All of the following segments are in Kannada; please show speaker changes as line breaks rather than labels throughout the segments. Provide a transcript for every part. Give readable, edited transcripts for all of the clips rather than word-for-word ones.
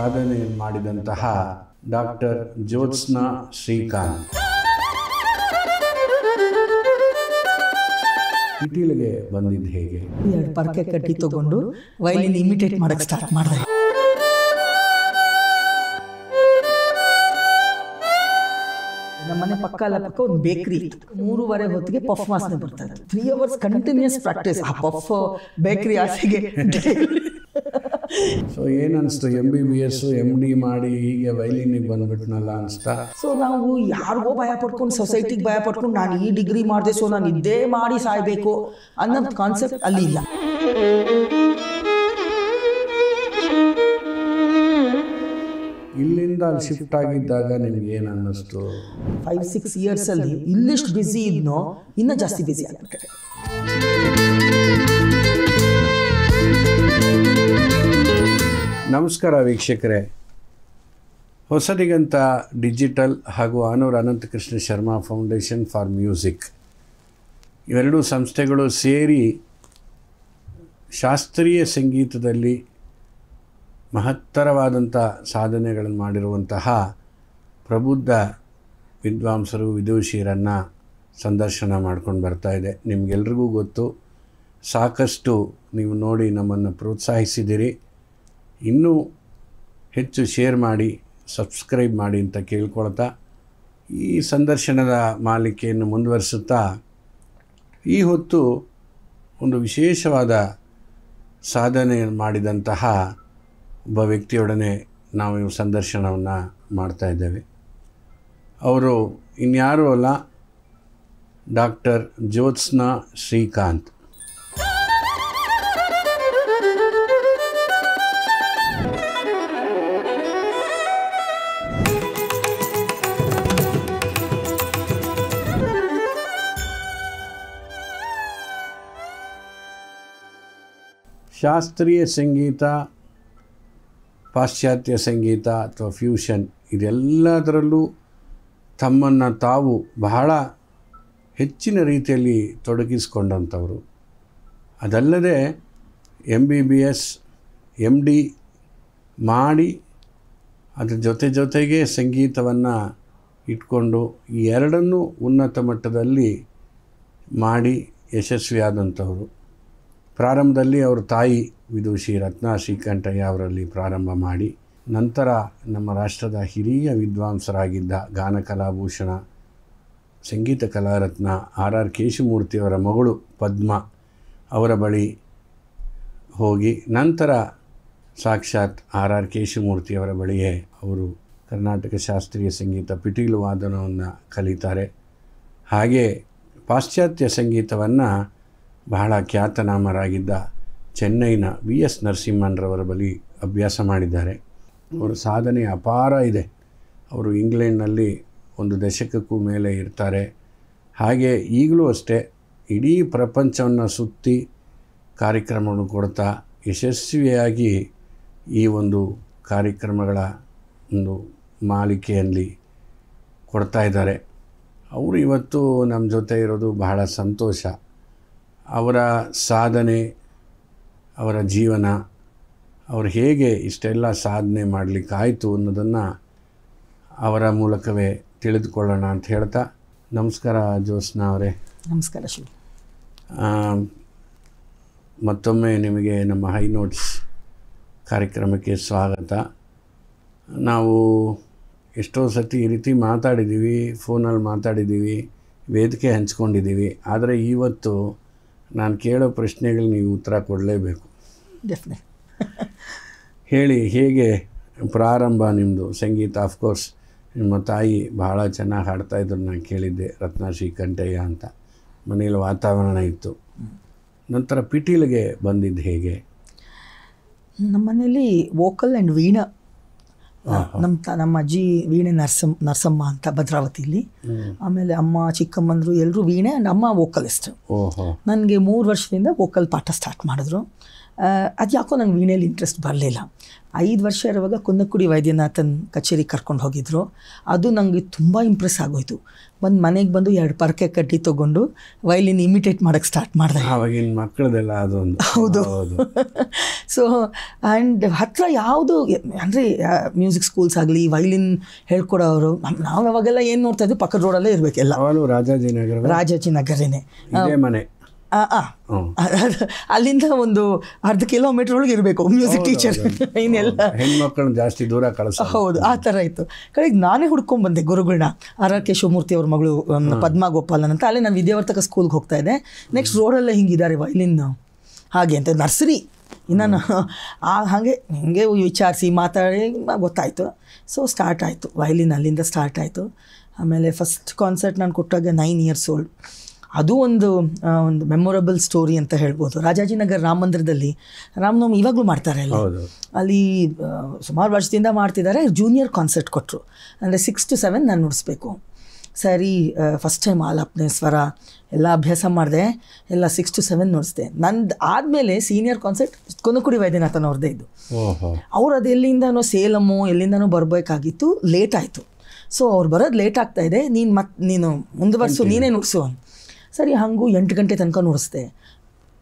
ಸಾಧನೆ ಮಾಡಿದಂತಹ ಡಾಕ್ಟರ್ ಜ್ಯೋತ್ಸ್ನಾ ಶ್ರೀಕಾಂತ್ ಪಿಟೀಲಿಗೆ ಬಂದಿದ್ದು ಹೇಗೆ?
ಎರಡು ಪರ್ಕೆ ಕಟ್ಟಿ ತಗೊಂಡು ವೈಲಿನ್ ಇಮಿಟೇಟ್ ಮಾಡಕ್ಕೆ ಸ್ಟಾರ್ಟ್ ಮಾಡಿದೆ. ನಮ್ಮನೆ ಪಕ್ಕ ಒಂದು ಬೇಕ್ರಿ ಇತ್ತು. 3:30 ಹೊತ್ತಿಗೆ ಪಫ್ ವಾಸನೆ ಬರ್ತಾ ಇತ್ತು. 3 hours ಕಂಟಿನ್ಯೂಸ್ ಪ್ರಾಕ್ಟೀಸ್ ಆ ಪಫ್ ಬೇಕ್ರಿ ಆಸೆಗೆ.
ಸೊ ಏನನ್ನಿಸ್ತು MBBS MD ಮಾಡಿ ಹೀಗೆ ವೈಲಿನಿಗೆ ಬಂದ್ಬಿಟ್ನಲ್ಲ ಅನಿಸ್ತಾ?
ಸೊ ನಾವು ಯಾರಿಗೋ ಭಯ ಪಡ್ಕೊಂಡು ಸೊಸೈಟಿಗೆ ಭಯ ಪಡ್ಕೊಂಡು ನಾನು ಈ ಡಿಗ್ರಿ ಮಾಡಿದೆ ಸೊ ನಾನು ಇದ್ದೇ ಮಾಡಿ ಸಾಯ್ಬೇಕು ಅನ್ನೋದು ಕಾನ್ಸೆಪ್ಟ್ ಅಲ್ಲಿ ಇಲ್ಲ.
ಇಲ್ಲಿಂದ ಅಲ್ಲಿ ಶಿಫ್ಟ್ ಆಗಿದ್ದಾಗ ನಿಮ್ಗೆ ಏನು ಅನ್ನಿಸ್ತು?
5-6 years ಅಲ್ಲಿ ಇಲ್ಲಿಷ್ಟು ಬ್ಯುಸಿ ಇದ್ನೋ ಇನ್ನೂ ಜಾಸ್ತಿ ಬ್ಯುಸಿ ಆಗ್ಬಿಟ್ಟೆ.
ನಮಸ್ಕಾರ ವೀಕ್ಷಕರೇ, ಹೊಸದಿಗಂತ ಡಿಜಿಟಲ್ ಹಾಗೂ Anoor Ananthakrishna Sharma Foundation for music ಇವೆರಡೂ ಸಂಸ್ಥೆಗಳು ಸೇರಿ ಶಾಸ್ತ್ರೀಯ ಸಂಗೀತದಲ್ಲಿ ಮಹತ್ತರವಾದಂಥ ಸಾಧನೆಗಳನ್ನು ಮಾಡಿರುವಂತಹ ಪ್ರಬುದ್ಧ ವಿದ್ವಾಂಸರು ವಿದೂಷಿಯರನ್ನು ಸಂದರ್ಶನ ಮಾಡ್ಕೊಂಡು ಬರ್ತಾಯಿದೆ. ನಿಮಗೆಲ್ರಿಗೂ ಗೊತ್ತು, ಸಾಕಷ್ಟು ನೀವು ನೋಡಿ ನಮ್ಮನ್ನು ಪ್ರೋತ್ಸಾಹಿಸಿದ್ದೀರಿ. ಇನ್ನೂ ಹೆಚ್ಚು ಶೇರ್ ಮಾಡಿ ಸಬ್ಸ್ಕ್ರೈಬ್ ಮಾಡಿ ಅಂತ ಕೇಳ್ಕೊಳ್ತಾ ಈ ಸಂದರ್ಶನದ ಮಾಲಿಕೆಯನ್ನು ಮುಂದುವರಿಸುತ್ತಾ ಈ ಹೊತ್ತು ಒಂದು ವಿಶೇಷವಾದ ಸಾಧನೆ ಮಾಡಿದಂತಹ ಒಬ್ಬ ವ್ಯಕ್ತಿಯೊಡನೆ ನಾವು ಸಂದರ್ಶನವನ್ನು ಮಾಡ್ತಾಯಿದ್ದೇವೆ. ಅವರು ಇನ್ಯಾರೂ ಅಲ್ಲ, ಡಾಕ್ಟರ್ ಜ್ಯೋತ್ಸ್ನಾ ಶ್ರೀಕಾಂತ್. ಶಾಸ್ತ್ರೀಯ ಸಂಗೀತ, ಪಾಶ್ಚಾತ್ಯ ಸಂಗೀತ ಅಥವಾ ಫ್ಯೂಷನ್ ಇದೆಲ್ಲದರಲ್ಲೂ ತಮ್ಮನ್ನು ತಾವು ಬಹಳ ಹೆಚ್ಚಿನ ರೀತಿಯಲ್ಲಿ ತೊಡಗಿಸಿಕೊಂಡಂಥವರು. ಅದಲ್ಲದೆ MBBS MD ಮಾಡಿ ಅದರ ಜೊತೆಗೆ ಸಂಗೀತವನ್ನು ಇಟ್ಕೊಂಡು ಈ ಎರಡನ್ನೂ ಉನ್ನತ ಮಟ್ಟದಲ್ಲಿ ಮಾಡಿ ಯಶಸ್ವಿಯಾದಂಥವರು. ಪ್ರಾರಂಭದಲ್ಲಿ ಅವರ ತಾಯಿ ವಿದೂಷಿ ರತ್ನಾ ಶ್ರೀಕಂಠಯ್ಯ ಅವರಲ್ಲಿ ಪ್ರಾರಂಭ ಮಾಡಿ ನಂತರ ನಮ್ಮ ರಾಷ್ಟ್ರದ ಹಿರಿಯ ವಿದ್ವಾಂಸರಾಗಿದ್ದ ಗಾನಕಲಾಭೂಷಣ ಸಂಗೀತ ಕಲಾರತ್ನ RR ಕೇಶಮೂರ್ತಿಯವರ ಮಗಳು ಪದ್ಮ ಅವರ ಬಳಿ ಹೋಗಿ ನಂತರ ಸಾಕ್ಷಾತ್ RR ಕೇಶಮೂರ್ತಿಯವರ ಬಳಿಯೇ ಅವರು ಕರ್ನಾಟಕ ಶಾಸ್ತ್ರೀಯ ಸಂಗೀತ ಪಿಟೀಲು ವಾದನವನ್ನು ಕಲಿತಾರೆ. ಹಾಗೆ ಪಾಶ್ಚಾತ್ಯ ಸಂಗೀತವನ್ನು ಬಹಳ ಖ್ಯಾತನಾಮರಾಗಿದ್ದ ಚೆನ್ನೈನ VS ನರಸಿಂಹನ್ರವರ ಬಳಿ ಅಭ್ಯಾಸ ಮಾಡಿದ್ದಾರೆ. ಅವರ ಸಾಧನೆ ಅಪಾರ ಇದೆ. ಅವರು ಇಂಗ್ಲೆಂಡ್ನಲ್ಲಿ 1 ದಶಕಕ್ಕೂ ಮೇಲೆ ಇರ್ತಾರೆ. ಹಾಗೆ ಈಗಲೂ ಅಷ್ಟೇ ಇಡೀ ಪ್ರಪಂಚವನ್ನು ಸುತ್ತಿ ಕಾರ್ಯಕ್ರಮವನ್ನು ಕೊಡ್ತಾ ಯಶಸ್ವಿಯಾಗಿ ಈ ಒಂದು ಕಾರ್ಯಕ್ರಮಗಳ ಒಂದು ಮಾಲಿಕೆಯಲ್ಲಿ ಕೊಡ್ತಾ ಇದ್ದಾರೆ. ಅವರು ಇವತ್ತು ನಮ್ಮ ಜೊತೆ ಇರೋದು ಬಹಳ ಸಂತೋಷ. ಅವರ ಸಾಧನೆ, ಅವರ ಜೀವನ, ಅವರು ಹೇಗೆ ಇಷ್ಟೆಲ್ಲ ಸಾಧನೆ ಮಾಡಲಿಕ್ಕಾಯಿತು ಅನ್ನೋದನ್ನು ಅವರ ಮೂಲಕವೇ ತಿಳಿದುಕೊಳ್ಳೋಣ ಅಂತ ಹೇಳ್ತಾ, ನಮಸ್ಕಾರ ಜ್ಯೋತ್ಸ್ನಾ ಅವರೇ.
ನಮಸ್ಕಾರ ಶಿವ.
ಮತ್ತೊಮ್ಮೆ ನಿಮಗೆ ನಮ್ಮ ಹೈ ನೋಟ್ಸ್ ಕಾರ್ಯಕ್ರಮಕ್ಕೆ ಸ್ವಾಗತ. ನಾವು ಎಷ್ಟೋ ಸತಿ ಈ ರೀತಿ ಮಾತಾಡಿದ್ದೀವಿ, ಫೋನಲ್ಲಿ ಮಾತಾಡಿದ್ದೀವಿ, ವೇದಿಕೆ ಹಂಚ್ಕೊಂಡಿದ್ದೀವಿ. ಆದರೆ ಇವತ್ತು ನಾನು ಕೇಳೋ ಪ್ರಶ್ನೆಗಳು ನೀವು ಉತ್ತರ ಕೊಡಲೇಬೇಕು.
ಡೆಫಿನೆಟ್.
ಹೇಳಿ, ಹೇಗೆ ಪ್ರಾರಂಭ ನಿಮ್ಮದು ಸಂಗೀತ? ಆಫ್ಕೋರ್ಸ್ ನಿಮ್ಮ ತಾಯಿ ಬಹಳ ಚೆನ್ನಾಗಿ ಹಾಡ್ತಾಯಿದ್ರು, ನಾನು ಕೇಳಿದ್ದೆ, ರತ್ನಾ ಶ್ರೀಕಂಠಯ್ಯ ಅಂತ. ಮನೇಲಿ ವಾತಾವರಣ ಇತ್ತು. ನಂತರ ಪಿಟೀಲಿಗೆ ಬಂದಿದ್ದು ಹೇಗೆ?
ನಮ್ಮ ಮನೇಲಿ ವೋಕಲ್ ಆ್ಯಂಡ್ ವೀಣಾ. ನಮ್ಮ ಅಜ್ಜಿ ವೀಣೆ ನರಸಮ್ಮ ಅಂತ ಭದ್ರಾವತಿಯಲ್ಲಿ. ಆಮೇಲೆ ಅಮ್ಮ ಚಿಕ್ಕಮ್ಮಂದರು ಎಲ್ಲರೂ ವೀಣೆ ಆ್ಯಂಡ್ ಅಮ್ಮ ವೋಕಲಿಸ್ಟ್. ನನಗೆ 3 ವರ್ಷದಿಂದ ವೋಕಲ್ ಪಾಠ ಸ್ಟಾರ್ಟ್ ಮಾಡಿದ್ರು. ಅದು ಯಾಕೋ ನಂಗೆ ವೀಣೆಯಲ್ಲಿ ಇಂಟ್ರೆಸ್ಟ್ ಬರಲಿಲ್ಲ. 5 ವರ್ಷ ಇರುವಾಗ ಕುನ್ನಕ್ಕುಡಿ ವೈದ್ಯನಾಥನ್ ಕಚೇರಿ ಕರ್ಕೊಂಡು ಹೋಗಿದ್ರು. ಅದು ನನಗೆ ತುಂಬ ಇಂಪ್ರೆಸ್ ಆಗೋಯ್ತು. ಮನೆಗೆ ಬಂದು 2 ಪರ್ಕೆ ಕಡ್ಡಿ ತೊಗೊಂಡು ವೈಲಿನ್ ಇಮಿಟೇಟ್ ಮಾಡೋಕ್ಕೆ ಸ್ಟಾರ್ಟ್ ಮಾಡಿದೆ.
ಆವಾಗಿನ ಮಕ್ಕಳದೆಲ್ಲ ಅದೊಂದು.
ಹೌದು. ಸೊ ಆ್ಯಂಡ್ ಹತ್ತಿರ ಯಾವುದು ಅಂದರೆ ಮ್ಯೂಸಿಕ್ ಸ್ಕೂಲ್ಸ್ ಆಗಲಿ ವೈಲಿನ್ ಹೇಳ್ಕೊಡೋರು ನಾವು ಯಾವಾಗೆಲ್ಲ ಏನು ನೋಡ್ತಾ ಇದ್ವಿ, ಪಕ್ಕದ ರೋಡಲ್ಲೇ ಇರಬೇಕೆಲ್ಲ. ರಾಜಾಜಿನಗರನೇ
ಮನೆ.
ಅಲ್ಲಿಂದ ಒಂದು 1/2 ಕಿಲೋಮೀಟರ್ ಒಳಗೆ ಇರಬೇಕು ಮ್ಯೂಸಿಕ್ ಟೀಚರ್. ಇನ್ನೆಲ್ಲ
ಹೆಣ್ಮಕ್ಳನ್ನ ಜಾಸ್ತಿ ದೂರ ಕಳಿಸ.
ಹೌದು, ಆ ಥರ ಇತ್ತು. ಕಡೆಗೆ ನಾನೇ ಹುಡ್ಕೊಂಡ್ಬಂದೆ ಗುರುಗಳನ್ನ. RR ಕೇಶವಮೂರ್ತಿ ಅವ್ರ ಮಗಳು ಪದ್ಮಾ ಗೋಪಾಲನ್ ಅಂತ. ಅಲ್ಲೇ ನಾನು ವಿದ್ಯಾವರ್ತಕ ಸ್ಕೂಲ್ಗೆ ಹೋಗ್ತಾ ಇದ್ದೆ. ನೆಕ್ಸ್ಟ್ ರೋಡಲ್ಲೇ ಹಿಂಗಿದ್ದಾರೆ ವೈಲಿನ್ ಹಾಗೆ ಅಂತ ನರ್ಸರಿ. ಇನ್ನು ಹಾಗೆ ಹಿಂಗೆ ವಿಚಾರಿಸಿ ಮಾತಾಡಿ ಗೊತ್ತಾಯಿತು. ಸೊ ಸ್ಟಾರ್ಟ್ ಆಯಿತು ವೈಲಿನ್, ಅಲ್ಲಿಂದ ಸ್ಟಾರ್ಟ್ ಆಯಿತು. ಆಮೇಲೆ ಫಸ್ಟ್ ಕಾನ್ಸರ್ಟ್ ನಾನು ಕೊಟ್ಟಾಗ 9 years old. ಅದು ಒಂದು ಮೆಮೊರಬಲ್ ಸ್ಟೋರಿ ಅಂತ ಹೇಳ್ಬೋದು. ರಾಜಾಜಿನಗರ್ ರಾಮ ಮಂದಿರದಲ್ಲಿ ರಾಮನವಮಿ ಇವಾಗಲೂ ಮಾಡ್ತಾರೆ ಅಲ್ಲಿ ಸುಮಾರು ವರ್ಷದಿಂದ ಮಾಡ್ತಿದ್ದಾರೆ. ಜೂನಿಯರ್ ಕಾನ್ಸರ್ಟ್ ಕೊಟ್ಟರು, ಅಂದರೆ 6 to 7 ನಾನು ನುಡಿಸ್ಬೇಕು. ಸರಿ, ಫಸ್ಟ್ ಟೈಮ್ ಆಲಾಪನೆ ಸ್ವರ ಎಲ್ಲ ಅಭ್ಯಾಸ ಮಾಡಿದೆ, ಎಲ್ಲ 6 to 7 ನುಡಿಸ್ದೆ. ನಂದು ಆದಮೇಲೆ ಸೀನಿಯರ್ ಕಾನ್ಸರ್ಟ್ ಕುನ್ನಕ್ಕುಡಿ ವೈದ್ಯನಾಥನ್ ಅವ್ರದ್ದೇ ಇದು. ಅವ್ರು ಅದು ಎಲ್ಲಿಂದನೋ ಸೇಲಮೋ ಎಲ್ಲಿಂದನೋ ಬರಬೇಕಾಗಿತ್ತು, ಲೇಟ್ ಆಯಿತು. ಸೊ ಅವ್ರು ಬರೋದು ಲೇಟ್ ಆಗ್ತಾಯಿದೆ, ನೀನು ಮುಂದುವರ್ಸು, ನೀನೇ ನುಡಿಸು. ಸರಿ, ಹಾಗೂ 8 ಗಂಟೆ ತನಕ ನುಡಿಸ್ದೆ.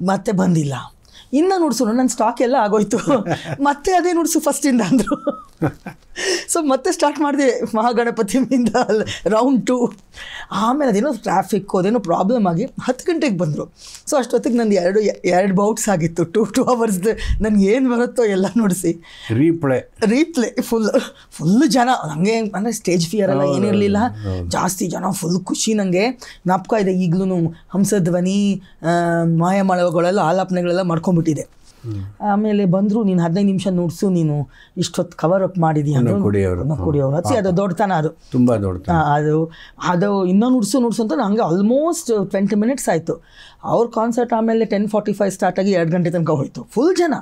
ಮತ್ತೆ ಬಂದಿಲ್ಲ. ಇನ್ನು ನುಡಿಸು, ನನ್ನ ಸ್ಟಾಕ್ ಎಲ್ಲ ಆಗೋಯ್ತು. ಮತ್ತೆ ಅದೇ ನುಡಿಸು ಫಸ್ಟಿಂದ ಅಂದರು. ಸೊ ಮತ್ತೆ ಸ್ಟಾರ್ಟ್ ಮಾಡಿದೆ ಮಹಾಗಣಪತಿಯಿಂದ ರೌಂಡ್ 2. ಆಮೇಲೆ ಅದೇನೋ ಟ್ರಾಫಿಕ್ ಅದೇನೋ ಪ್ರಾಬ್ಲಮ್ ಆಗಿ 10 ಗಂಟೆಗೆ ಬಂದರು. ಸೊ ಅಷ್ಟೊತ್ತಿಗೆ ನಂದು ಎರಡು ಬೌಟ್ಸ್ ಆಗಿತ್ತು. 2 hours ನನಗೆ ಏನು ಬರುತ್ತೋ ಎಲ್ಲ ನುಡಿಸಿ ರೀಪ್ಲೇ ಫುಲ್ಲು ಜನ. ನನಗೆ ಅಂದರೆ ಸ್ಟೇಜ್ ಫಿಯರ್ ಎಲ್ಲ ಏನಿರಲಿಲ್ಲ, ಜಾಸ್ತಿ ಜನ, ಫುಲ್ ಖುಷಿ. ನನಗೆ ಜ್ಞಾಪಕ ಇದೆ ಈಗಲೂ. ಹಂಸಧ್ವನಿ, ಮಾಯಮಾಳವಗಳೆಲ್ಲ ಆಲಾಪನೆಗಳೆಲ್ಲ ಮಾಡ್ಕೊಂಡ್ಬಿಟ್ಟಿದೆ. ಆಮೇಲೆ ಬಂದರು, ನೀನು 15 ನಿಮಿಷ ನುಡಿಸು, ನೀನು ಇಷ್ಟೊತ್ತು ಕವರ್ ಅಪ್ ಮಾಡಿದೀಯ ಅಂದರು. ಕುಡಿಯೋರು ಹಚ್ಚಿ ಅದು ದೊಡ್ಡತನ, ಅದು
ತುಂಬ ದೊಡ್ಡ.
ಅದು ಇನ್ನೂ ನುಡಿಸು ಅಂತ ನನಗೆ ಆಲ್ಮೋಸ್ಟ್ 20 minutes ಆಯಿತು. ಅವ್ರ ಕಾನ್ಸರ್ಟ್ ಆಮೇಲೆ 10:45 ಸ್ಟಾರ್ಟ್ ಆಗಿ 2 ಗಂಟೆ ತನಕ ಹೋಯಿತು, ಫುಲ್ ಜನ.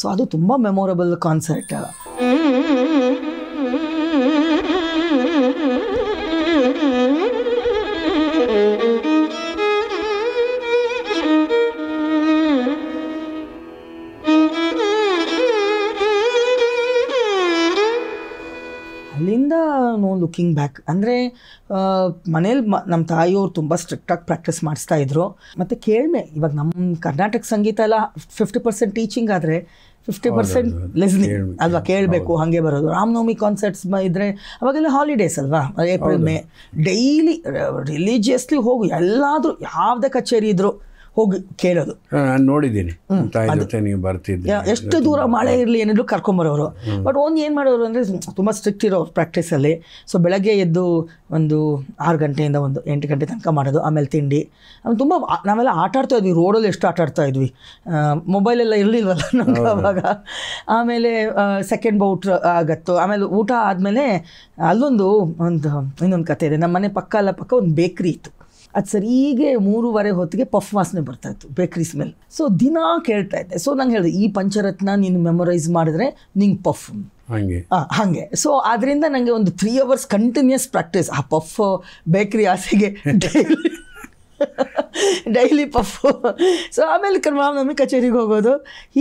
ಸೊ ಅದು ತುಂಬ ಮೆಮೊರಬಲ್ ಕಾನ್ಸರ್ಟ್. ಅಲ್ಲಿಂದ ನೋ ಲುಕಿಂಗ್ ಬ್ಯಾಕ್. ಅಂದರೆ ಮನೇಲಿ ನಮ್ಮ ತಾಯಿಯವ್ರು ತುಂಬ ಸ್ಟ್ರಿಕ್ಟಾಗಿ ಪ್ರಾಕ್ಟೀಸ್ ಮಾಡಿಸ್ತಾಯಿದ್ರು. ಮತ್ತು ಕೇಳ್ಮೆ, ಇವಾಗ ನಮ್ಮ ಕರ್ನಾಟಕ ಸಂಗೀತ ಎಲ್ಲ 50% ಟೀಚಿಂಗ್ ಆದರೆ 50% ಲಿಸ್ನಿಂಗ್ ಅಲ್ವಾ, ಕೇಳಬೇಕು, ಹಾಗೆ ಬರೋದು. ರಾಮನವಮಿ ಕಾನ್ಸರ್ಟ್ಸ್ ಇದ್ದರೆ ಅವಾಗೆಲ್ಲ ಹಾಲಿಡೇಸ್ ಅಲ್ವಾ, ಏಪ್ರಿಲ್ ಮೇ, ಡೈಲಿ ರಿಲಿಜಿಯಸ್ಲಿ ಹೋಗು, ಎಲ್ಲಾದರೂ ಯಾವುದೇ ಕಚೇರಿ ಇದ್ದರೂ ಹೋಗಿ ಕೇಳೋದು.
ನಾನು ನೋಡಿದ್ದೀನಿ, ನೀವು ಬರ್ತಿದ್ದೆ.
ಎಷ್ಟು ದೂರ ಮಳೆ ಇರಲಿ ಏನಿದ್ರು ಕರ್ಕೊಂಬರೋರು. ಬಟ್ ಏನು ಮಾಡೋರು ಅಂದರೆ ತುಂಬ ಸ್ಟ್ರಿಕ್ಟ್ ಇರೋರು ಪ್ರಾಕ್ಟೀಸಲ್ಲಿ. ಸೊ ಬೆಳಗ್ಗೆ ಎದ್ದು ಒಂದು 6 ಗಂಟೆಯಿಂದ ಒಂದು 8 ಗಂಟೆ ತನಕ ಮಾಡೋದು. ಆಮೇಲೆ ತಿಂಡಿ. ತುಂಬ ನಾವೆಲ್ಲ ಆಟ ಆಡ್ತಾ ಇದ್ವಿ, ರೋಡಲ್ಲಿ ಎಷ್ಟು ಆಟ ಆಡ್ತಾ ಇದ್ವಿ. ಮೊಬೈಲೆಲ್ಲ ಇರಲಿಲ್ವಲ್ಲ ನಮ್ಗೆ ಅವಾಗ. ಆಮೇಲೆ ಸೆಕೆಂಡ್ ಬೌಟ್ ಆಗತ್ತು. ಆಮೇಲೆ ಊಟ ಆದಮೇಲೆ ಇನ್ನೊಂದು ಕತೆ ಇದೆ. ನಮ್ಮ ಮನೆ ಪಕ್ಕ ಒಂದು ಬೇಕ್ರಿ ಇತ್ತು. ಅದು ಸರಿಗೆ 3:15 ಹೊತ್ತಿಗೆ ಪಫ್ ವಾಸನೆ ಬರ್ತಾಯಿತ್ತು, ಬೇಕ್ರಿ ಸ್ಮೆಲ್. ಸೊ ದಿನ ಕೇಳ್ತಾ ಇದ್ದೆ. ಸೊ ನಂಗೆ ಹೇಳಿದೆ, ಈ ಪಂಚರತ್ನ ನೀನು ಮೆಮೊರೈಸ್ ಮಾಡಿದ್ರೆ ನಿಂಗೆ ಪಫ್ ಹಾಗೆ. ಸೊ ಅದರಿಂದ ನನಗೆ ಒಂದು 3 hours ಕಂಟಿನ್ಯೂಸ್ ಪ್ರಾಕ್ಟೀಸ್. ಆ ಪಫ್ ಬೇಕ್ರಿ ಆಸೆಗೆ ಡೈಲಿ ಪಫ್. ಸೊ ಆಮೇಲೆ ರಾಮನವಮಿ ಕಚೇರಿಗೆ ಹೋಗೋದು.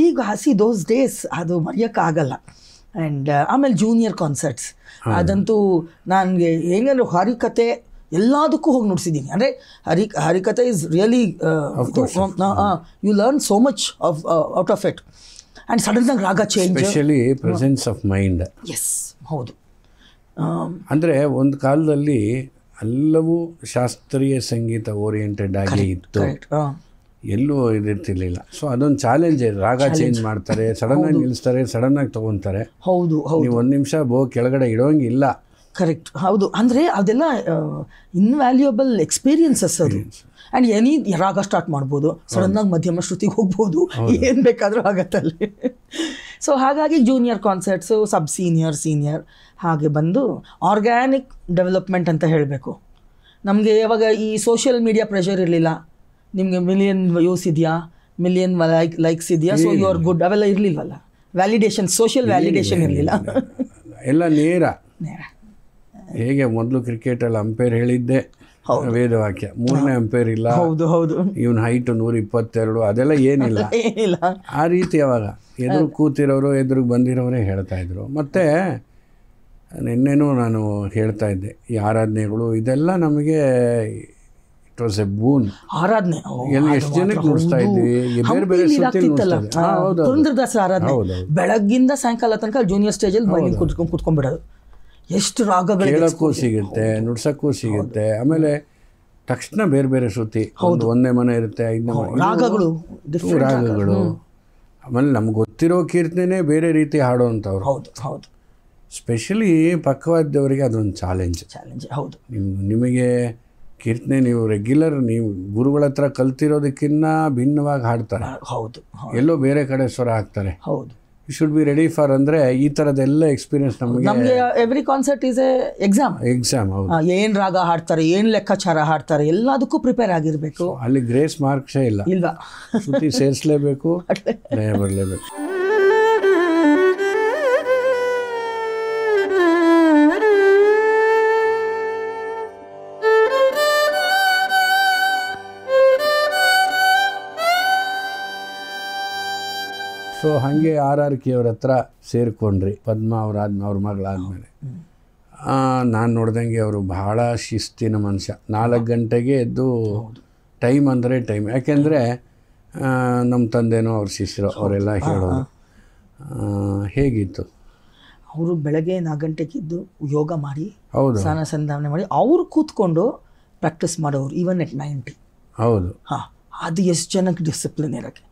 ಈಗ ಹಸಿ ದೋಸ್ ಡೇಸ್ ಅದು ಮರೆಯೋಕ್ಕಾಗಲ್ಲ. ಆ್ಯಂಡ್ ಆಮೇಲೆ ಜೂನಿಯರ್ ಕಾನ್ಸರ್ಟ್ಸ್ ಅದಂತೂ ನನಗೆ ಹೆಂಗಂದ್ರೆ ಹರಿಕತೆ ಎಲ್ಲದಕ್ಕೂ ಹೋಗಿ ನುಡಿಸಿದ್ದೀನಿ. ಅಂದರೆ ಹರಿಕತೆ is really you learn so much out of it. And ಸಡನ್ನಾಗಿ ರಾಗ change,
especially presence of mind.
Yes, ಹೌದು.
ಅಂದರೆ ಒಂದು ಕಾಲದಲ್ಲಿ ಎಲ್ಲವೂ ಶಾಸ್ತ್ರೀಯ ಸಂಗೀತ ಓರಿಯೆಂಟೆಡ್ ಆಗಿ ಇತ್ತು, ಎಲ್ಲೂ ಇದಿರ್ತಿರ್ಲಿಲ್ಲ. ಸೊ ಅದೊಂದು ಚಾಲೆಂಜ್. ರಾಗ ಚೇಂಜ್ ಮಾಡ್ತಾರೆ, ಸಡನ್ನಾಗಿ ನಿಲ್ಲಿಸ್ತಾರೆ, ಸಡನ್ನಾಗಿ ತೊಗೊತಾರೆ.
ಹೌದು,
ನೀವು 1 ನಿಮಿಷ ಕೆಳಗಡೆ ಇಡೋಂಗಿಲ್ಲ.
ಕರೆಕ್ಟ್, ಹೌದು. ಅಂದರೆ ಅದೆಲ್ಲ ಇನ್ವ್ಯಾಲ್ಯೂಯಬಲ್ ಎಕ್ಸ್ಪೀರಿಯನ್ಸಸ್ ಅದು. ಆ್ಯಂಡ್ ಎನಿ ರಾಗ ಸ್ಟಾರ್ಟ್ ಮಾಡ್ಬೋದು, ಸಡನ್ನಾಗಿ ಮಧ್ಯಮ ಶ್ರುತಿಗೆ ಹೋಗ್ಬೋದು, ಏನು ಬೇಕಾದರೂ ಆಗತ್ತಲ್ಲಿ. ಸೊ ಹಾಗಾಗಿ ಜೂನಿಯರ್ ಕಾನ್ಸರ್ಟ್ಸು, ಸೀನಿಯರ್ ಹಾಗೆ ಬಂದು ಆರ್ಗ್ಯಾನಿಕ್ ಡೆವಲಪ್ಮೆಂಟ್ ಅಂತ ಹೇಳಬೇಕು. ನಮಗೆ ಯಾವಾಗ ಈ ಸೋಷಿಯಲ್ ಮೀಡಿಯಾ ಪ್ರೆಷರ್ ಇರಲಿಲ್ಲ. ನಿಮಗೆ ಮಿಲಿಯನ್ ವ್ಯೂಸ್ ಇದೆಯಾ, ಮಿಲಿಯನ್ ಲೈಕ್ಸ್ ಇದೆಯಾ, ಸೊ ಯು ಆರ್ ಗುಡ್, ಅವೆಲ್ಲ ಇರಲಿಲ್ವಲ್ಲ. ವ್ಯಾಲಿಡೇಷನ್, ಸೋಷಿಯಲ್ ವ್ಯಾಲಿಡೇಷನ್ ಇರಲಿಲ್ಲ,
ಎಲ್ಲ ನೇರ. ಹೇಗೆ ಮೊದಲು ಕ್ರಿಕೆಟಲ್ಲಿ ಅಂಪೈರ್ ಹೇಳಿದ್ದೆ ವೇದವಾಕ್ಯ 3ನೇ ಅಂಪೇರ್ ಇಲ್ಲ,
ಹೌದು ಹೌದು,
ಇವನ್ ಹೈಟ್ 122 ಅದೆಲ್ಲ ಏನಿಲ್ಲ.
ಏನಿಲ್ಲ.
ಆ ರೀತಿ ಅವಾಗ ಎದುರು ಕೂತಿರೋರು ಎದುರು ಬಂದಿರೋರೇ ಹೇಳ್ತಾ ಇದ್ರು. ಮತ್ತು ನಿನ್ನೆನೂ ನಾನು ಹೇಳ್ತಾ ಇದ್ದೆ, ಈ ಆರಾಧನೆಗಳು ಇದೆಲ್ಲ ನಮಗೆ ಇಟ್ ವಾಸ್ ಎ ಬೂನ್.
ಆರಾಧನೆ
ಎಷ್ಟು ಜನಕ್ಕೆ ನುಡಿಸ್ತಾ ಇದ್ವಿ, ಬೇರೆ ಬೇರೆ
ಪುರಂದರದಾಸರ ಆರಾಧನೆ ಬೆಳಗ್ಗಿಂದ ಸಾಯಂಕಾಲ ತನಕ ಜೂನಿಯರ್ ಸ್ಟೇಜಲ್ಲಿ ಬೈಲಿನ್ ಕುತ್ಕೊಂಡ್ಬಿಡೋದು. ಎಷ್ಟು ರಾಗಗಳು
ಕೇಳೋಕ್ಕೂ ಸಿಗುತ್ತೆ, ನುಡ್ಸೋಕ್ಕೂ ಸಿಗುತ್ತೆ. ಆಮೇಲೆ ತಕ್ಷಣ ಬೇರೆ ಬೇರೆ ಶ್ರುತಿ, ಒಂದೇ ಮನೆ ಇರುತ್ತೆ, 5ನೇ ಮನೆ
ರಾಗಗಳು.
ಆಮೇಲೆ ನಮ್ಗೆ ಗೊತ್ತಿರೋ ಕೀರ್ತನೆ ಬೇರೆ ರೀತಿ ಹಾಡೋವಂಥವ್ರು.
ಹೌದು ಹೌದು.
ಸ್ಪೆಷಲಿ ಪಕ್ಕವಾದವರಿಗೆ ಅದೊಂದು ಚಾಲೆಂಜ್.
ಹೌದು.
ನಿಮಗೆ ಕೀರ್ತನೆ ನೀವು ರೆಗ್ಯುಲರ್ ನೀವು ಗುರುಗಳ ಹತ್ರ ಕಲ್ತಿರೋದಕ್ಕಿಂತ ಭಿನ್ನವಾಗಿ ಹಾಡ್ತಾರೆ.
ಹೌದು.
ಎಲ್ಲೋ ಬೇರೆ ಕಡೆ ಸ್ವರ ಹಾಕ್ತಾರೆ.
ಹೌದು.
You should be ready for ಅಂದರೆ ಈ ಥರದ್ದೆಲ್ಲ ಎಕ್ಸ್ಪೀರಿಯನ್ಸ್
ನಮಗೆ ಎವ್ರಿ ಕಾನ್ಸರ್ಟ್ ಈಸ್ ಎಕ್ಸಾಮ್. ಹೌದು. ಏನು ರಾಗ ಹಾಡ್ತಾರೆ, ಏನು ಲೆಕ್ಕಾಚಾರ ಹಾಡ್ತಾರೆ, ಎಲ್ಲದಕ್ಕೂ ಪ್ರಿಪೇರ್ ಆಗಿರಬೇಕು.
ಅಲ್ಲಿ ಗ್ರೇಸ್ ಮಾರ್ಕ್ಸೇ ಇಲ್ಲ. ಶ್ರುತಿ ಸೇರಿಸಲೇಬೇಕು, ಲಯ ಬರಲೇಬೇಕು. ಸೊ ಹಾಗೆ RRK ಅವ್ರ ಹತ್ರ ಸೇರಿಕೊಂಡ್ರಿ. ಪದ್ಮ ಅವ್ರ ಮಗಳಾದ್ಮೇಲೆ ನಾನು ನೋಡ್ದಂಗೆ ಅವರು ಬಹಳ ಶಿಸ್ತಿನ ಮನುಷ್ಯ. 4 ಗಂಟೆಗೆ ಎದ್ದು ಟೈಮ್ ಅಂದರೆ ಟೈಮ್. ಯಾಕೆಂದರೆ ನಮ್ಮ ತಂದೆನೋ ಅವ್ರ ಶಿಷ್ಯರು ಅವರೆಲ್ಲ ಹೇಳೋದು. ಹೇಗಿತ್ತು?
ಅವರು ಬೆಳಗ್ಗೆ 4 ಗಂಟೆಗೆ ಎದ್ದು ಯೋಗ ಮಾಡಿ,
ಹೌದು,
ಸ್ನಾನ ಸಂಧಾವನೆ ಮಾಡಿ ಅವ್ರು ಕೂತ್ಕೊಂಡು ಪ್ರಾಕ್ಟೀಸ್ ಮಾಡೋರು ಈವನ್ ಎಟ್ 90.
ಹೌದು.
ಅದು ಎಷ್ಟು ಜನಕ್ಕೆ ಡಿಸಿಪ್ಲಿನ್ ಇರೋಕ್ಕೆ,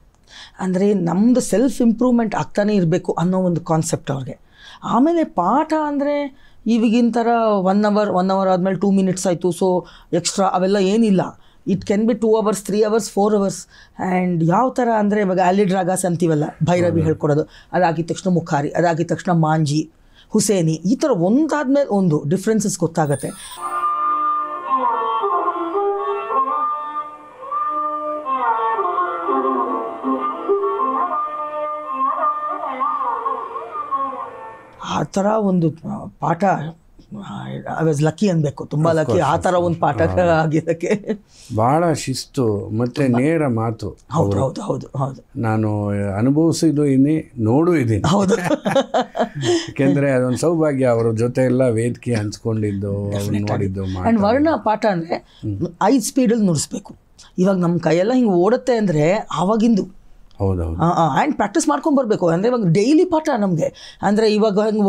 ಅಂದರೆ ನಮ್ಮದು ಸೆಲ್ಫ್ ಇಂಪ್ರೂವ್ಮೆಂಟ್ ಆಗ್ತಾನೆ ಇರಬೇಕು ಅನ್ನೋ ಒಂದು ಕಾನ್ಸೆಪ್ಟ್ ಅವ್ರಿಗೆ. ಆಮೇಲೆ ಪಾಠ ಅಂದರೆ ಈಗಿನ ಥರ 1 ಅವರ್ ಆದಮೇಲೆ 2 ಮಿನಿಟ್ಸ್ ಆಯಿತು, ಸೊ ಎಕ್ಸ್ಟ್ರಾ ಅವೆಲ್ಲ ಏನಿಲ್ಲ. It can be 2 hours 3 hours 4 hours. And ಯಾವ ಥರ ಅಂದರೆ ಇವಾಗ ಆಲಿಡ್ ರಾಗಾಸ್ ಅಂತೀವಲ್ಲ, ಭೈರವಿ ಹೇಳ್ಕೊಡೋದು, ಅದಾಗಿದ ತಕ್ಷಣ ಮುಖಾರಿ, ಅದಾಗಿದ ತಕ್ಷಣ ಮಾಂಜಿ, ಹುಸೇನಿ, ಈ ಥರ ಒಂದಾದ್ಮೇಲೆ ಒಂದು ಡಿಫ್ರೆನ್ಸಸ್ ಗೊತ್ತಾಗತ್ತೆ. ಆ ಥರ ಒಂದು ಪಾಠ ಐ ವಾಸ್ ಲಕ್ಕಿ ಅನ್ಬೇಕು, ತುಂಬ ಲಕ್ಕಿ ಆ ಥರ ಒಂದು ಪಾಠ ಆಗಿದ್ದಕ್ಕೆ.
ಭಾಳ ಶಿಸ್ತು ಮತ್ತು ನೇರ ಮಾತು.
ಹೌದು ಹೌದು ಹೌದು ಹೌದು.
ನಾನು ಅನುಭವಿಸಿದ್ದು ನೋಡು ಇದ್ದೀನಿ.
ಹೌದು.
ಯಾಕೆಂದರೆ ಅದೊಂದು ಸೌಭಾಗ್ಯ, ಅವ್ರ ಜೊತೆ ಎಲ್ಲ ವೇದಿಕೆ ಹಂಚ್ಕೊಂಡಿದ್ದು, ನೋಡಿದ್ದು.
ಆ್ಯಂಡ್ ವರ್ಣ ಪಾಠ ಅಂದರೆ 5 ಸ್ಪೀಡಲ್ಲಿ ನುಡಿಸ್ಬೇಕು. ಇವಾಗ ನಮ್ಮ ಕೈಯೆಲ್ಲ ಹಿಂಗೆ ಓಡುತ್ತೆ ಅಂದರೆ ಆವಾಗಿಂದು.
ಹೌದೌದು.
ಆ್ಯಂಡ್ ಪ್ರಾಕ್ಟೀಸ್ ಮಾಡ್ಕೊಂಬರ್ಬೇಕು. ಅಂದರೆ ಇವಾಗ ಡೈಲಿ ಪಾಠ ನಮಗೆ, ಅಂದರೆ ಇವಾಗ ಹಂಗೆ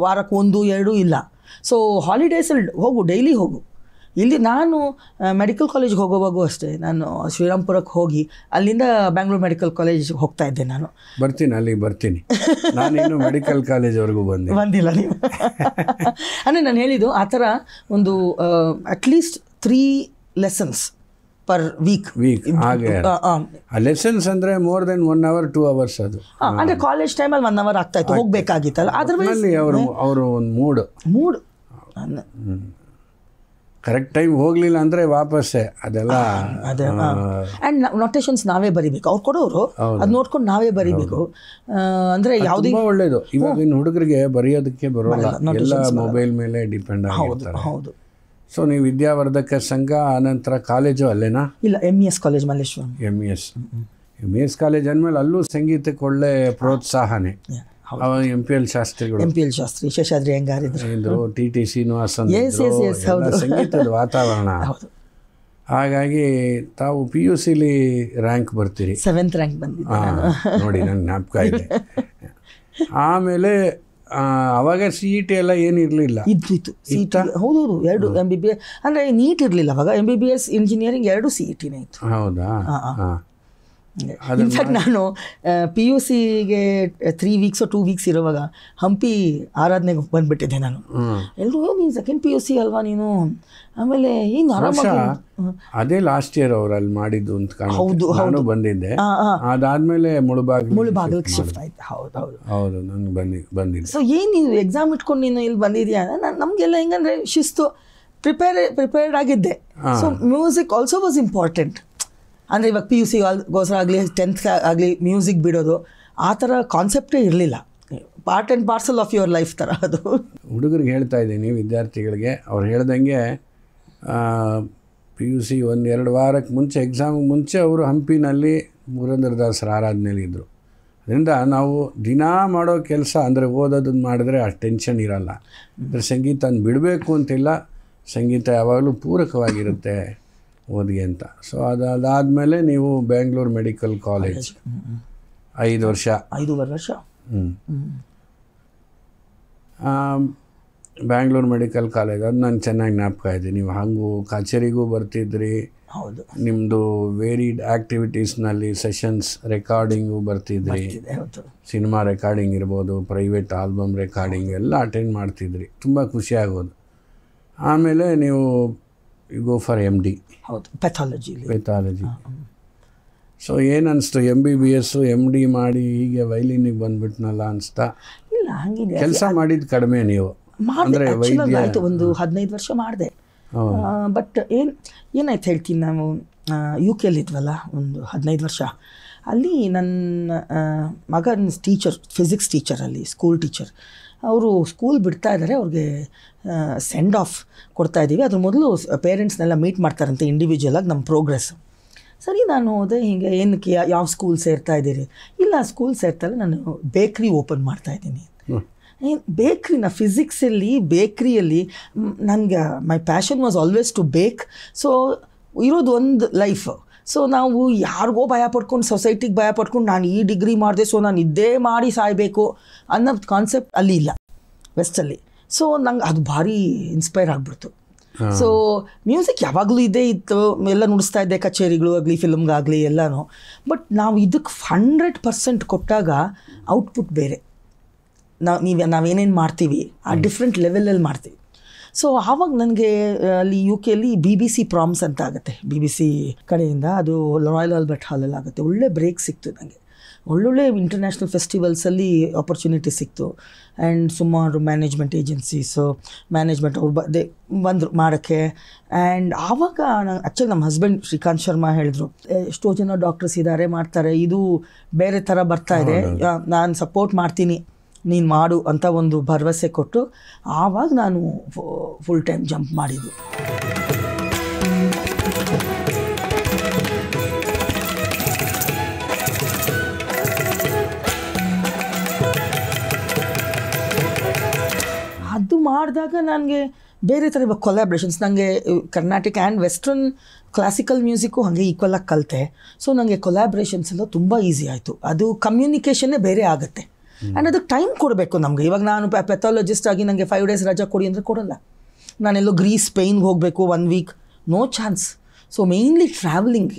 ವಾರಕ್ಕೆ 1-2 ಇಲ್ಲ. ಸೊ ಹಾಲಿಡೇಸಲ್ಲಿ ಹೋಗು, ಡೈಲಿ ಹೋಗು. ಇಲ್ಲಿ ನಾನು ಮೆಡಿಕಲ್ ಕಾಲೇಜ್ಗೆ ಹೋಗೋವಾಗೂ ಅಷ್ಟೇ, ನಾನು ಶ್ರೀರಾಮ್ಪುರಕ್ಕೆ ಹೋಗಿ ಅಲ್ಲಿಂದ ಬ್ಯಾಂಗ್ಳೂರು ಮೆಡಿಕಲ್ ಕಾಲೇಜ್ಗೆ ಹೋಗ್ತಾ ಇದ್ದೆ. ನಾನು
ಅಲ್ಲಿಗೆ ಬರ್ತೀನಿ. ನಾನಿನ್ನು ಮೆಡಿಕಲ್ ಕಾಲೇಜ್ವರೆಗೂ
ಬಂದಿಲ್ಲ ನೀವು. ಅಂದರೆ ನಾನು ಹೇಳಿದ್ದು ಆ ಥರ ಒಂದು ಅಟ್ಲೀಸ್ಟ್ 3 lessons ಪರ್ ವೀಕ್.
ಹಾಗೆ ಲೆಸನ್ಸ್ ಅಂದರೆ ಮೋರ್ ದೆನ್ 1 hour 2 hours. ಅದು
ಅಂದರೆ ಕಾಲೇಜ್ ಟೈಮಲ್ಲಿ 1 hour ಆಗ್ತಾಯಿತ್ತು, ಹೋಗಬೇಕಾಗಿತ್ತಲ್ಲ. ಅದರಲ್ಲಿ
ಅವರು ಒಂದು ಮೂಡ್ ಕರೆಕ್ಟ್ ಟೈಮ್ ಹೋಗಲಿಲ್ಲ ಅಂದರೆ ವಾಪಸ್ಸೇ ಅದೆಲ್ಲ.
ಅದೇ. ಆ್ಯಂಡ್ ನೊಟೇಷನ್ಸ್ ನಾವೇ ಬರಿಬೇಕು, ಅವ್ರು ಕೊಡೋರು ಅದು ನೋಡ್ಕೊಂಡು ನಾವೇ ಬರಿಬೇಕು. ಅಂದರೆ ಯಾವುದೇ
ಒಳ್ಳೇದು. ಇವಾಗಿನ ಹುಡುಗರಿಗೆ ಬರೆಯೋದಕ್ಕೆ ಬರೋಲ್ಲ, ಎಲ್ಲ ಮೊಬೈಲ್ ಮೇಲೆ ಡಿಪೆಂಡ್ ಆಗಿರ್ತಾರೆ.
ಹೌದು.
ಸೊ ನೀವು ವಿದ್ಯಾವರ್ಧಕ ಸಂಘ, ಆನಂತರ ಕಾಲೇಜು ಅಲ್ಲೇನಾ?
ಇಲ್ಲ, MES college Malleshwaram.
MES college ಅಂದಮೇಲೆ ಅಲ್ಲೂ ಸಂಗೀತಕ್ಕೆ ಒಳ್ಳೆ ಪ್ರೋತ್ಸಾಹನೇ. MPL ಶಾಸ್ತ್ರಿ,
ಶೇಷಾದ್ರಿ ಅಯ್ಯಂಗಾರ್ ಇದ್ರು,
TT ಶ್ರೀನಿವಾಸನ್, ಸಂಗೀತದ ವಾತಾವರಣ. ಹಾಗಾಗಿ ತಾವು PUCಲಿ ರ್ಯಾಂಕ್ ಬರ್ತೀರಿ.
7th ರ್ಯಾಂಕ್ ಬಂದಿದ್ದೆ.
ನೋಡಿ, ನಂಗೆ ಜ್ಞಾಪಕ ಇದೆ. ಆಮೇಲೆ ಅವಾಗ CET ಎಲ್ಲ ಏನಿರಲಿಲ್ಲ.
ಇತ್ತು CET. ಹೌದೌದು, 2 MBBS. ಅಂದರೆ ನೀಟ್ ಇರಲಿಲ್ಲ ಅವಾಗ. MBBS ಇಂಜಿನಿಯರಿಂಗ್ 2 CETನೇ ಇತ್ತು.
ಹೌದಾ?
ಇನ್ಫ್ಯಾಕ್ಟ್ ನಾನು PUCಗೆ 3 weeks 2 weeks ಇರುವಾಗ ಹಂಪಿ ಆರಾಧನೆಗೆ ಬಂದುಬಿಟ್ಟಿದ್ದೆ ನಾನು. ಎಲ್ಲರೂ ನೀನು 2nd PUC ಅಲ್ವಾ ನೀನು, ಆಮೇಲೆ ಏನು ಆರಾಮಾಗಿ.
ಅದೇ ಲಾಸ್ಟ್ ಇಯರ್ ಅವ್ರು ಅಲ್ಲಿ ಮಾಡಿದ್ದು ಅಂತ ಕಾಣುತ್ತೆ. ನಾನು ಬಂದಿದ್ದೆ, ಅದಾದಮೇಲೆ ಮುಳುಬಾಗಿಲಿಗೆ
ಶಿಫ್ಟ್ ಆಯ್ತು.
ಹೌದು, ನನಗೆ ಬಂದಿದ್ದೆ.
ಸೊ ಏನು ನೀನು ಎಕ್ಸಾಮ್ ಇಟ್ಕೊಂಡು ನೀನು ಇಲ್ಲಿ ಬಂದಿದ್ಯಾ? ನಮಗೆಲ್ಲ ಹೆಂಗಂದರೆ ಶಿಸ್ತು, ಪ್ರಿಪೇರ್ಡ್ ಆಗಿದ್ದೆ. So music also was important. ಅಂದರೆ ಇವಾಗ PUCಗೋಸ್ಕರ ಆಗಲಿ 10th ಆಗಲಿ ಮ್ಯೂಸಿಕ್ ಬಿಡೋದು ಆ ಥರ ಕಾನ್ಸೆಪ್ಟೇ ಇರಲಿಲ್ಲ. Part and parcel of your life ಥರ ಅದು.
ಹುಡುಗರಿಗೆ ಹೇಳ್ತಾ ಇದ್ದೀನಿ, ವಿದ್ಯಾರ್ಥಿಗಳಿಗೆ ಅವ್ರು ಹೇಳ್ದಂಗೆ PUC 1-2 ವಾರಕ್ಕೆ ಮುಂಚೆ ಎಕ್ಸಾಮಿಗೆ ಮುಂಚೆ ಅವರು ಹಂಪಿನಲ್ಲಿ ಪುರಂದರದಾಸರ ಆರಾಧನೆಯಲ್ಲಿ ಇದ್ದರು. ಅದರಿಂದ ನಾವು ದಿನ ಮಾಡೋ ಕೆಲಸ ಅಂದರೆ ಓದೋದನ್ನು ಮಾಡಿದ್ರೆ ಆ ಟೆನ್ಷನ್ ಇರಲ್ಲ. ಅಂದರೆ ಸಂಗೀತನ ಬಿಡಬೇಕು ಅಂತಿಲ್ಲ, ಸಂಗೀತ ಯಾವಾಗಲೂ ಪೂರಕವಾಗಿರುತ್ತೆ ಓದಿಗೆ ಅಂತ. ಸೊ ಅದಾದಮೇಲೆ ನೀವು ಬೆಂಗಳೂರು ಮೆಡಿಕಲ್ ಕಾಲೇಜ್ 5 ವರ್ಷ
5 ವರ್ಷ
ಬ್ಯಾಂಗ್ಳೂರು ಮೆಡಿಕಲ್ ಕಾಲೇಜ್, ಅದು ನಾನು ಚೆನ್ನಾಗಿ ಜ್ಞಾಪಕ ಇದೆ. ನೀವು ಹಾಗೂ ಕಚೇರಿಗೂ ಬರ್ತಿದ್ರಿ.
ಹೌದು.
ನಿಮ್ಮದು ವೇರಿಡ್ ಆ್ಯಕ್ಟಿವಿಟೀಸ್ನಲ್ಲಿ ಸೆಷನ್ಸ್ ರೆಕಾರ್ಡಿಂಗು ಬರ್ತಿದ್ರಿ. ಸಿನಿಮಾ ರೆಕಾರ್ಡಿಂಗ್ ಇರ್ಬೋದು, ಪ್ರೈವೇಟ್ ಆಲ್ಬಮ್ ರೆಕಾರ್ಡಿಂಗ್ ಎಲ್ಲ ಅಟೆಂಡ್ ಮಾಡ್ತಿದ್ರಿ. ತುಂಬ ಖುಷಿ ಆಗೋದು. ಆಮೇಲೆ ನೀವು ಗೋ ಫಾರ್ MD.
ಹೌದು, ಪೆಥಾಲಜಿ.
ಸೊ ಏನು ಅನಿಸ್ತು MBBS MD ಮಾಡಿ ಹೀಗೆ ವೈಲಿನಿಗೆ ಬಂದುಬಿಟ್ನಲ್ಲ ಅನಿಸ್ತಾ?
ಇಲ್ಲ, ಹಂಗಿದೆ.
ಕೆಲಸ ಮಾಡಿದ್ದು ಕಡಿಮೆ ನೀವು?
ಅಂದರೆ ಆಯಿತು, ಒಂದು 15 ವರ್ಷ ಮಾಡಿದೆ. ಬಟ್ ಏನಾಯ್ತು ಹೇಳ್ತೀನಿ. ನಾವು UK ಇದ್ವಲ್ಲ ಒಂದು 15 ವರ್ಷ. ಅಲ್ಲಿ ನನ್ನ ಮಗನ ಟೀಚರ್, ಫಿಸಿಕ್ಸ್ ಟೀಚರ್, ಅಲ್ಲಿ ಸ್ಕೂಲ್ ಟೀಚರ್, ಅವರು ಸ್ಕೂಲ್ ಬಿಡ್ತಾ ಇದ್ದಾರೆ. ಅವ್ರಿಗೆ ಸೆಂಡ್ ಆಫ್ ಕೊಡ್ತಾಯಿದ್ದೀವಿ. ಅದ್ರ ಮೊದಲು ಪೇರೆಂಟ್ಸ್ನೆಲ್ಲ ಮೀಟ್ ಮಾಡ್ತಾರಂತೆ ಇಂಡಿವಿಜುವಲಾಗಿ ನಮ್ಮ ಪ್ರೋಗ್ರೆಸ್. ಸರಿ, ನಾನು ಹೋದೆ. ಹೀಗೆ ಏನಕ್ಕೆ ಯಾವ ಸ್ಕೂಲ್ ಸೇರ್ತಾ ಇದ್ದೀರಿ? ಇಲ್ಲ, ಸ್ಕೂಲ್ ಸೇರ್ತಾರೆ, ನಾನು ಬೇಕ್ರಿ ಓಪನ್ ಮಾಡ್ತಾಯಿದ್ದೀನಿ. ಬೇಕ್ರಿನ ಫಿಸಿಕ್ಸಲ್ಲಿ ಬೇಕ್ರಿಯಲ್ಲಿ ನನಗೆ my passion was always to bake. So ಇರೋದು ಒಂದು ಲೈಫ್. ಸೊ ನಾವು ಯಾರಿಗೋ ಭಯ ಪಡ್ಕೊಂಡು, ಸೊಸೈಟಿಗೆ ಭಯ ಪಡ್ಕೊಂಡು ನಾನು ಈ ಡಿಗ್ರಿ ಮಾಡಿದೆ, ಸೊ ನಾನು ಇದ್ದೇ ಮಾಡಿ ಸಾಯಬೇಕು ಅನ್ನೋ ಕಾನ್ಸೆಪ್ಟ್ ಅಲ್ಲಿ ಇಲ್ಲ ವೆಸ್ಟಲ್ಲಿ. ಸೊ ನಂಗೆ ಅದು ಭಾರಿ ಇನ್ಸ್ಪೈರ್ ಆಗಿಬಿಡ್ತು. ಸೊ ಮ್ಯೂಸಿಕ್ ಯಾವಾಗಲೂ ಇದ್ದೇ ಇತ್ತು, ಎಲ್ಲ ನುಡಿಸ್ತಾ ಇದ್ದೆ, ಕಚೇರಿಗಳು ಆಗಲಿ ಫಿಲ್ಮ್ಗಾಗಲಿ ಎಲ್ಲನೂ. ಬಟ್ ನಾವು ಇದಕ್ಕೆ 100% ಕೊಟ್ಟಾಗ ಔಟ್ಪುಟ್ ಬೇರೆ. ನಾವೇನೇನು ಮಾಡ್ತೀವಿ ಆ ಡಿಫ್ರೆಂಟ್ ಲೆವೆಲಲ್ಲಿ ಮಾಡ್ತೀವಿ. ಸೊ ಆವಾಗ ನನಗೆ ಅಲ್ಲಿ UK BBC ಪ್ರಾಮ್ಸ್ ಅಂತ ಆಗುತ್ತೆ, BBC ಕಡೆಯಿಂದ. ಅದು ರಾಯಲ್ ಆಲ್ಬರ್ಟ್ ಹಾಲಲ್ಲಿ ಆಗುತ್ತೆ. ಒಳ್ಳೆ ಬ್ರೇಕ್ ಸಿಕ್ತು ನನಗೆ. ಒಳ್ಳೊಳ್ಳೆ ಇಂಟರ್ನ್ಯಾಷನಲ್ ಫೆಸ್ಟಿವಲ್ಸಲ್ಲಿ ಆಪರ್ಚುನಿಟಿ ಸಿಕ್ತು. ಆ್ಯಂಡ್ ಸುಮಾರು ಮ್ಯಾನೇಜ್ಮೆಂಟ್ ಏಜೆನ್ಸೀಸು, ಮ್ಯಾನೇಜ್ಮೆಂಟ್ ಅವ್ರು ಬಂದರು ಮಾಡೋಕ್ಕೆ. ಆ್ಯಂಡ್ ಆವಾಗ ಆ್ಯಕ್ಚುಲಿ ನಮ್ಮ ಹಸ್ಬೆಂಡ್ ಶ್ರೀಕಾಂತ್ ಶರ್ಮಾ ಹೇಳಿದ್ರು, ಎಷ್ಟೋ ಜನ ಡಾಕ್ಟರ್ಸ್ ಇದ್ದಾರೆ, ಮಾಡ್ತಾರೆ, ಇದು ಬೇರೆ ಥರ ಬರ್ತಾ ಇದೆ, ನಾನು ಸಪೋರ್ಟ್ ಮಾಡ್ತೀನಿ, ನೀನು ಮಾಡು ಅಂತ ಒಂದು ಭರವಸೆ ಕೊಟ್ಟು ಆವಾಗ ನಾನು ಫುಲ್ ಟೈಮ್ ಜಂಪ್ ಮಾಡಿದ್ದು. ಅದು ಮಾಡಿದಾಗ ನನಗೆ ಬೇರೆ ಥರ ಕೊಲ್ಯಾಬ್ರೇಷನ್ಸ್, ನನಗೆ Carnatic and western classical music ಹಾಗೆ ಈಕ್ವಲಾಗಿ ಕಲಿತೆ. ಸೊ ನನಗೆ ಕೊಲ್ಯಾಬ್ರೇಷನ್ಸ್ ಎಲ್ಲ ತುಂಬ ಈಸಿ ಆಯಿತು. ಅದು ಕಮ್ಯುನಿಕೇಷನ್ನೇ ಬೇರೆ ಆಗುತ್ತೆ. ಆ್ಯಂಡ್ ಅದಕ್ಕೆ ಟೈಮ್ ಕೊಡಬೇಕು ನಮಗೆ. ಇವಾಗ ನಾನು ಪೆಥಾಲಜಿಸ್ಟ್ ಆಗಿ ನನಗೆ 5 days ರಜಾ ಕೊಡಿ ಅಂದರೆ ಕೊಡೋಲ್ಲ. ನಾನೆಲ್ಲೋ ಗ್ರೀಸ್, ಸ್ಪೇನ್ಗೆ ಹೋಗಬೇಕು 1 week, no chance. So mainly travelling.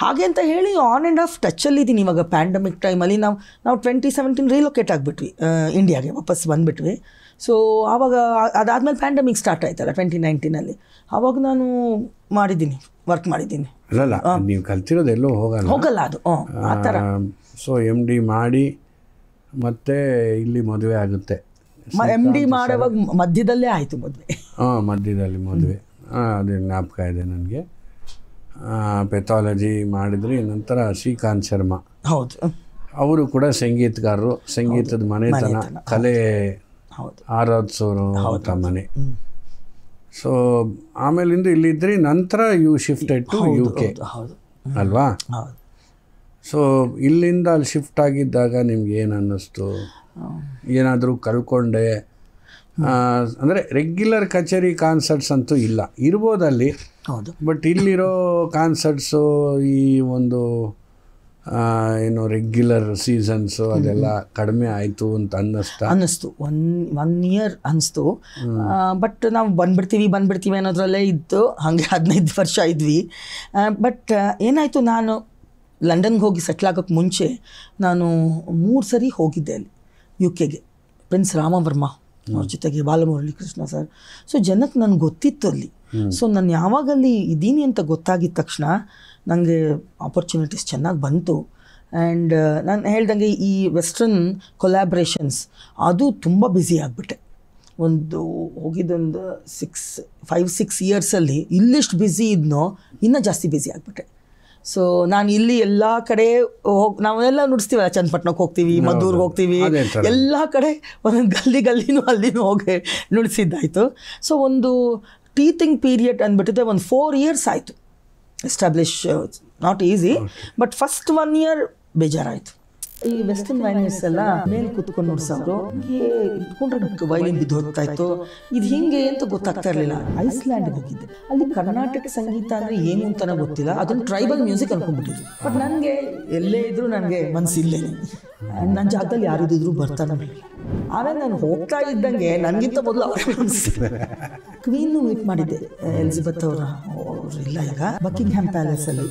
ಹಾಗೆ ಅಂತ ಹೇಳಿ ಆನ್ ಆ್ಯಂಡ್ ಆಫ್ ಟಚ್ಚಲ್ಲಿದ್ದೀನಿ. ಇವಾಗ ಪ್ಯಾಂಡಮಿಕ್ ಟೈಮಲ್ಲಿ ನಾವು 2017 ರೀಲೊಕೇಟ್ ಆಗಿಬಿಟ್ವಿ ಇಂಡಿಯಾಗೆ, ವಾಪಸ್ ಬಂದುಬಿಟ್ವಿ. ಸೊ ಆವಾಗ ಅದಾದಮೇಲೆ ಪ್ಯಾಂಡಮಿಕ್ ಸ್ಟಾರ್ಟ್ ಆಯ್ತಲ್ಲ 2019. ಆವಾಗ ನಾನು ವರ್ಕ್ ಮಾಡಿದ್ದೀನಿ.
ಅಲ್ಲಲ್ಲ, ನೀವು ಕಲ್ತಿರೋದು ಎಲ್ಲೋ ಹೋಗಲ್ಲ
ಅದು ಆ ಥರ.
ಸೊ MD ಮಾಡಿ ಮತ್ತೆ ಇಲ್ಲಿ ಮದುವೆ ಆಗುತ್ತೆ.
MD ಮಾಡೋವಾಗ ಮಧ್ಯದಲ್ಲೇ ಆಯಿತು ಮದುವೆ.
ಮಧ್ಯದಲ್ಲಿ ಮದುವೆ, ಅದೇ ಜ್ಞಾಪಕ ಇದೆ ನನಗೆ. ಪೆಥಾಲಜಿ ಮಾಡಿದ್ರಿ. ನಂತರ ಶ್ರೀಕಾಂತ್ ಶರ್ಮಾ,
ಹೌದು,
ಅವರು ಕೂಡ ಸಂಗೀತಗಾರರು, ಸಂಗೀತದ ಮನೆತನ, ಕಲೆ ಆರಾಧಿಸೋರು ಅಂತ ಮನೆ. ಸೊ ಆಮೇಲಿಂದ ಇಲ್ಲಿದ್ರಿ. ನಂತರ ಯು ಶಿಫ್ಟೆಡ್ ಟು UK ಅಲ್ವಾ? ಸೊ ಇಲ್ಲಿಂದ ಅಲ್ಲಿ ಶಿಫ್ಟ್ ಆಗಿದ್ದಾಗ ನಿಮ್ಗೆ ಏನು ಅನ್ನಿಸ್ತು? ಏನಾದರೂ ಕಳ್ಕೊಂಡೆ? ಅಂದರೆ ರೆಗ್ಯುಲರ್ ಕಚೇರಿ ಕಾನ್ಸರ್ಟ್ಸ್ ಅಂತೂ ಇಲ್ಲ, ಇರ್ಬೋದಲ್ಲಿ.
ಹೌದು.
ಬಟ್ ಇಲ್ಲಿರೋ ಕಾನ್ಸರ್ಟ್ಸು, ಈ ಒಂದು ಏನು ರೆಗ್ಯುಲರ್ ಸೀಸನ್ಸು ಅದೆಲ್ಲ ಕಡಿಮೆ ಆಯಿತು ಅಂತ ಅನ್ನಿಸ್ತು.
1 year ಅನ್ನಿಸ್ತು. ಬಟ್ ನಾವು ಬಂದ್ಬಿಡ್ತೀವಿ ಅನ್ನೋದ್ರಲ್ಲೇ ಇತ್ತು. ಹಾಗೆ 15 ವರ್ಷ ಇದ್ವಿ. ಬಟ್ ಏನಾಯಿತು, ನಾನು ಲಂಡನ್ಗೆ ಹೋಗಿ ಸೆಟ್ಲ್ ಆಗೋಕ್ಕೆ ಮುಂಚೆ ನಾನು 3 ಸರಿ ಹೋಗಿದ್ದೆ ಅಲ್ಲಿ UKಗೆ. ಪ್ರಿನ್ಸ್ ರಾಮವರ್ಮ ಅವ್ರ ಜೊತೆಗೆ ಬಾಲಮುರಳಿ ಕೃಷ್ಣ ಸರ್. ಸೊ ಜನಕ್ಕೆ ನನಗೆ ಗೊತ್ತಿತ್ತು ಅಲ್ಲಿ. ಸೊ ನಾನು ಯಾವಾಗಲ್ಲಿ ಇದ್ದೀನಿ ಅಂತ ಗೊತ್ತಾಗಿದ್ದ ತಕ್ಷಣ ನನಗೆ ಆಪರ್ಚುನಿಟೀಸ್ ಚೆನ್ನಾಗಿ ಬಂತು. ಆ್ಯಂಡ್ ನಾನು ಹೇಳ್ದಂಗೆ ಈ ವೆಸ್ಟರ್ನ್ ಕೊಲ್ಯಾಬ್ರೇಷನ್ಸ್ ಅದು ತುಂಬ ಬ್ಯುಸಿ ಆಗಿಬಿಟ್ಟೆ. ಹೋಗಿದ್ದೊಂದು 5-6 yearsಲ್ಲಿ ಇಲ್ಲಿಷ್ಟು ಬ್ಯುಸಿ ಇದ್ನೋ ಇನ್ನೂ ಜಾಸ್ತಿ ಬ್ಯುಸಿ ಆಗಿಬಿಟ್ಟೆ. ಸೊ ನಾನು ಇಲ್ಲಿ ಎಲ್ಲ ಕಡೆ ನಾವೆಲ್ಲ ನುಡಿಸ್ತೀವಲ್ಲ, ಚನ್ನಪಟ್ಟಣಕ್ಕೆ ಹೋಗ್ತೀವಿ, ಮದ್ದೂರ್ಗೆ ಹೋಗ್ತೀವಿ, ಎಲ್ಲ ಕಡೆ ಒಂದೊಂದು ಗಲ್ಲಿನೂ ಅಲ್ಲಿನೂ ಹೋಗಿ ನುಡಿಸಿದ್ದಾಯಿತು. ಸೊ ಒಂದು ಟೀಚಿಂಗ್ ಪೀರಿಯಡ್ ಅಂದ್ಬಿಟ್ಟಿದೆ ಒಂದು 4 years ಆಯಿತು establish. Not easy, but first 1 year ಬೇಜಾರಾಯಿತು. ಈ ವೆಸ್ಟರ್ನ್ ವೈಲಿನಿಸ್ಟ್ ಎಲ್ಲ ಮೇಲೆ ಕೂತ್ಕೊಂಡು ನೋಡ್ಸೋರು, ಹೀಗೆ ಇಟ್ಕೊಂಡ್ರೆ ವೈಲಿನ್ ಬಿದ್ದು ಹೋಗ್ತಾ ಇತ್ತು. ಇದು ಹಿಂಗೆ ಅಂತ ಗೊತ್ತಾಗ್ತಾ ಇರಲಿಲ್ಲ. ಐಸ್ಲ್ಯಾಂಡ್ಗೆ ಹೋಗಿದ್ದೆ, ಅಲ್ಲಿ ಕರ್ನಾಟಕ ಸಂಗೀತ ಅಂದರೆ ಏನು ಅಂತಲೇ ಗೊತ್ತಿಲ್ಲ, ಅದನ್ನು ಟ್ರೈಬಲ್ ಮ್ಯೂಸಿಕ್ ಅನ್ಕೊಂಡ್ಬಿಟ್ಟಿದ್ರು. ಬಟ್ ನನಗೆ ಎಲ್ಲೇ ಇದ್ರೂ ನನಗೆ ಮನಸ್ಸಿಲ್ಲೇ, ನನ್ನ ಜಾಗದಲ್ಲಿ ಯಾರಿದ್ರು ಬರ್ತಾನೆ. ಆಮೇಲೆ ನಾನು ಹೋಗ್ತಾ ಇದ್ದಂಗೆ ನನಗಿಂತ ಮೊದಲು ಕ್ವೀನ್ನು ಮೀಟ್ ಮಾಡಿದ್ದೆ, ಎಲಿಜಬೆತ್ ಅವರೆಲ್ಲ ಈಗ ಬಕಿಂಗ್ಹ್ಯಾಮ್ ಪ್ಯಾಲೇಸಲ್ಲಿ.